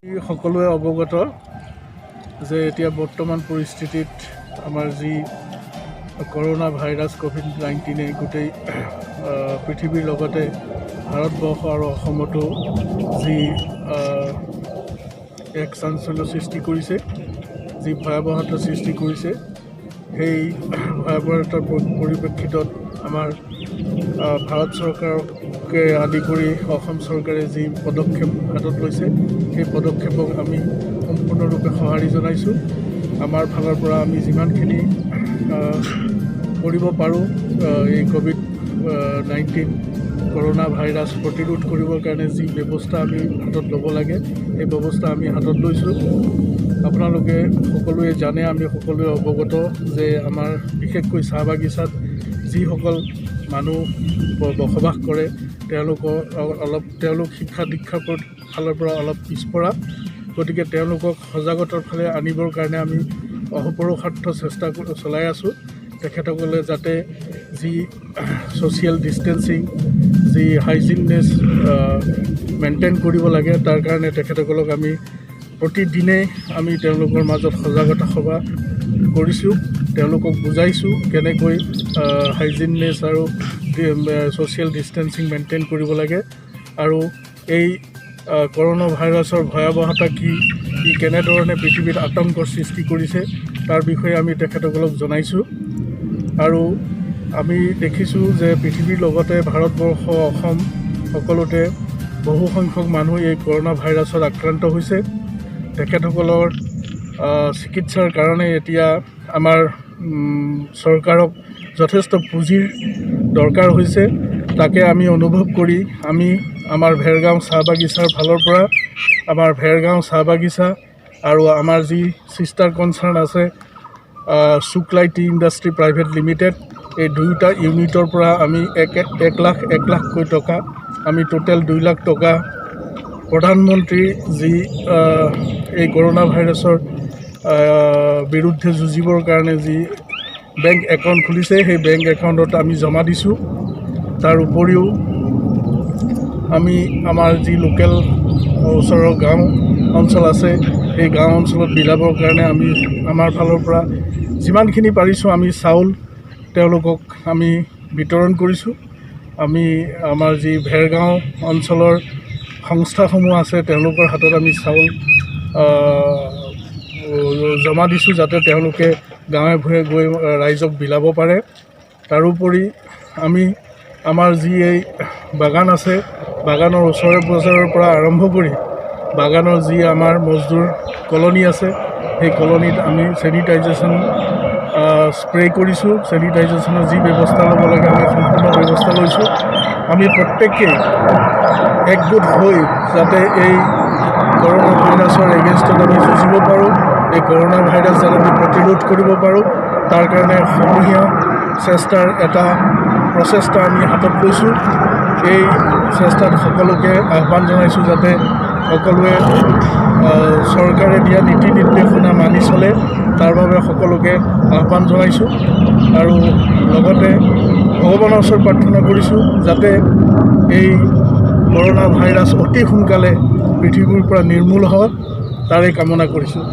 সকলোৱে অৱগত যে এতিয়া বৰ্তমান পৰিস্থিতিত আমাৰ যি কৰোনা ভাইৰাছ কোভিড-19 গোটেই পৃথিৱীৰ লগতে ভাৰতবৰ্ষ আৰু অসমতো যি এক চাঞ্চল্য সৃষ্টি কৰিছে, যি ভয়াৱহতাৰ সৃষ্টি কৰিছে, সেই ভয়াৱহতাৰ পৰিপ্ৰেক্ষিতত আমাৰ ভাৰত চৰকাৰকে আদি কৰি অসম চৰকাৰে যি পদক্ষেপ হাতত লৈছে, সেই পদক্ষেপক আমি সম্পূৰ্ণৰূপে সঁহাৰি জনাইছোঁ। আমাৰ ফালৰ পৰা আমি যিমানখিনি কৰিব পাৰোঁ এই কোভিড-19 কৰোনা ভাইৰাছ প্ৰতিৰোধ কৰিবৰ কাৰণে যি ব্যৱস্থা আমি হাতত ল'ব লাগে, সেই ব্যৱস্থা আমি হাতত লৈছোঁ। আপোনালোকে সকলোৱে জানে, আমি সকলোৱে অৱগত যে আমাৰ বিশেষকৈ চাহ বাগিচাত যিসকল মানুহ বসবাস কৰে তেওঁলোক শিক্ষা দীক্ষাৰ ফালৰ পৰা অলপ পিছপৰা, গতিকে তেওঁলোকক সজাগতাৰ ফালে আনিবৰ কাৰণে আমি অহোপৰুষাৰ্থ চেষ্টা চলাই আছোঁ। তেখেতসকলে যাতে যি ছ'চিয়েল ডিষ্টেঞ্চিং, যি হাইজিননেছ মেইনটেইন কৰিব লাগে, তাৰ কাৰণে তেখেতসকলক আমি প্ৰতিদিনেই আমি তেওঁলোকৰ মাজত সজাগতা সভা কৰিছোঁ, তেওঁলোকক বুজাইছোঁ কেনেকৈ হাইজিননেছ আৰু ছ'চিয়েল ডিষ্টেঞ্চিং মেইনটেইন কৰিব লাগে, আৰু এই কৰোনা ভাইৰাছৰ ভয়াৱহতা কি, ই কেনেধৰণে পৃথিৱীত আতংকৰ সৃষ্টি কৰিছে, তাৰ বিষয়ে আমি তেখেতসকলক জনাইছোঁ। আৰু আমি দেখিছোঁ যে পৃথিৱীৰ লগতে ভাৰতবৰ্ষ, অসম সকলোতে বহু সংখ্যক মানুহ এই কৰোনা ভাইৰাছত আক্ৰান্ত হৈছে। তেখেতসকলৰ চিকিৎসাৰ কাৰণে এতিয়া আমাৰ চৰকাৰক যথেষ্ট পুঁজিৰ দৰকাৰ হৈছে। তাকে আমি অনুভৱ কৰি আমি আমাৰ ভেৰগাঁও চাহ বাগিচাৰ ফালৰ পৰা, আমাৰ ভেৰগাঁও চাহ বাগিচা আৰু আমাৰ যি ছিষ্টাৰ কনচাৰ্ণ আছে শুক্লাই টি ইণ্ডাষ্ট্ৰী প্ৰাইভেট লিমিটেড, এই দুয়োটা ইউনিটৰ পৰা আমি এক লাখকৈ টকা, আমি টোটেল 2 লাখ টকা প্ৰধানমন্ত্ৰী যি এই কৰোনা ভাইৰাছৰ বিৰুদ্ধে যুঁজিবৰ কাৰণে যি বেংক একাউণ্ট খুলিছে, সেই বেংক একাউণ্টত আমি জমা দিছোঁ। তাৰ উপৰিও আমি আমাৰ যি লোকেল ওচৰৰ গাঁও অঞ্চল আছে, সেই গাঁও অঞ্চলত বিলাবৰ কাৰণে আমি আমাৰ ফালৰ পৰা যিমানখিনি পাৰিছোঁ আমি চাউল তেওঁলোকক আমি বিতৰণ কৰিছোঁ। আমি আমাৰ যি ভেৰগাঁও অঞ্চলৰ সংস্থাসমূহ আছে তেওঁলোকৰ হাতত আমি চাউল জমা দিছোঁ, যাতে তেওঁলোকে গাঁৱে ভূঞে গৈ ৰাইজক বিলাব পাৰে। তাৰোপৰি আমি আমাৰ যি এই বাগান আছে, বাগানৰ ওচৰে পাজৰৰ পৰা আৰম্ভ কৰি বাগানৰ যি আমাৰ মজদুৰ কলনী আছে, সেই কলনীত আমি চেনিটাইজেশ্যন স্প্ৰে কৰিছোঁ। চেনিটাইজেশ্যনৰ যি ব্যৱস্থা ল'ব লাগে আমি সম্পূৰ্ণ ব্যৱস্থা লৈছোঁ। আমি প্ৰত্যেকেই একগোট হৈ যাতে এই কৰোনা ভাইৰাছৰ এগেইনষ্টত আমি যুঁজিব পাৰোঁ, এই কৰোনা ভাইৰাছ যাতে আমি প্ৰতিৰোধ কৰিব পাৰোঁ, তাৰ কাৰণে সমূহীয়া চেষ্টাৰ এটা প্ৰচেষ্টা আমি হাতত লৈছোঁ। এই চেষ্টাত সকলোকে আহ্বান জনাইছোঁ যাতে সকলোৱে চৰকাৰে দিয়া নীতি নিৰ্দেশনা মানি চলে, তাৰ বাবে সকলোকে আহ্বান জনাইছোঁ। আৰু লগতে ভগৱানৰ ওচৰত প্ৰাৰ্থনা কৰিছোঁ যাতে এই কৰোনা ভাইৰাছ অতি সোনকালে পৃথিৱীৰ পৰা নিৰ্মূল হয়, তাৰে কামনা কৰিছোঁ।